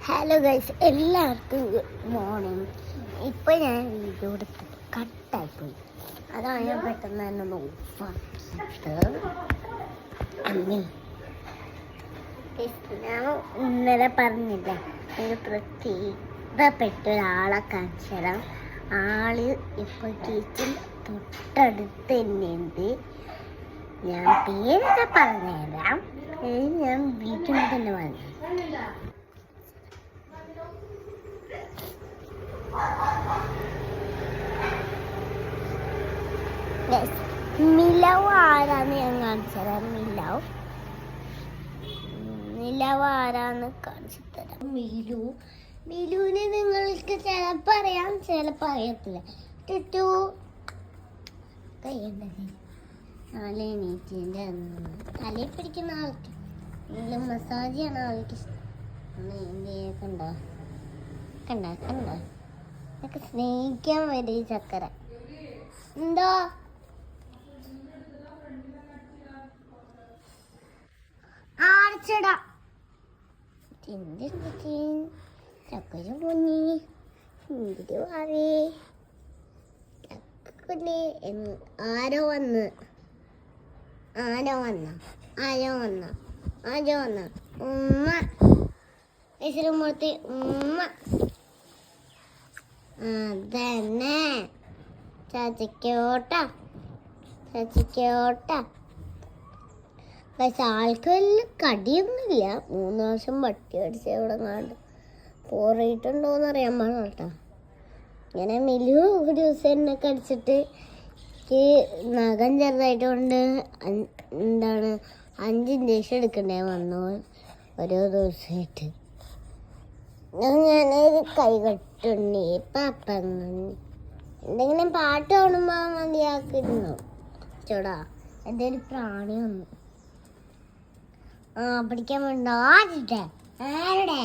Hello guys, എല്ലാവർക്കും good morning. ഇപ്പോൾ ഞാൻ വീഡിയോ എടുത്തിട്ട് കട്ടായിപ്പോയി. അതാണ് ഞാൻ പെട്ടെന്ന് തന്നെ നോക്കിയിട്ട് ഞാൻ ഇന്നലെ പറഞ്ഞില്ലേ, ഒരു പ്രത്യേകപ്പെട്ട ഒരാളെ കാണിച്ചു തരാം. ആള് ഇപ്പോൾ ടീച്ചർ തൊട്ടടുത്ത് തന്നെയുണ്ട്. ഞാൻ പേരൊക്കെ പറഞ്ഞുതരാം. ഞാൻ വീട്ടിൽ തന്നെ പറഞ്ഞു. മിലവ് ആരാന്ന് ഞാൻ കാണിച്ചു തരാം. മിലവ് ആരാന്ന് കാണിച്ചു തരാം. മിലുവിനെ നിങ്ങൾക്ക് ചിലപ്പോൾ അറിയാം, ചിലപ്പോൾ അറിയത്തില്ല. ടുട്ടു കൈയുണ്ടേ നാളെ തലയിൽ പിടിക്കുന്ന ആൾക്ക് നിങ്ങൾ മസാജ് ചെയ്യണ ആൾക്ക് കണ്ടോ കണ്ട കണ്ട ഒക്കെ സ്നേഹിക്കാൻ വരും ഈ ചക്കര. എന്തോ ആർച്ചട ചക്കര പൊന്നി എന്തിട്ട് പറയേ ചക്കല്ലേ. ആരോ വന്ന് ഉമ്മ മൂർത്തി ഉമ്മ അതന്നെ ചാച്ചിക്കോട്ട പക്ഷെ ആൾക്ക് വലിയ കടിയൊന്നുമില്ല. 3 വർഷം പട്ടി അടിച്ച ഇവിടെ കണ്ട് പോറിയിട്ടുണ്ടോന്ന് അറിയാൻ പാടില്ല കേട്ടോ. ഇങ്ങനെ മിലു ഒരു ദിവസം എന്നെ കടിച്ചിട്ട് നഖം ചെറുതായിട്ട് കൊണ്ട് 5 ഇഞ്ചക്ഷൻ എടുക്കണ്ടേ വന്നു ഓരോ ദിവസമായിട്ട്. ഞാനൊരു കൈ കെട്ടുണ്ണി പാപ്പങ്ങി എന്തെങ്കിലും പാട്ട് കാണുമ്പോ മതിയാക്കുന്നു ചോടാ. എൻ്റെ ഒരു പ്രാണി വന്നു പിടിക്കാൻ വേണ്ട. ആരുടെ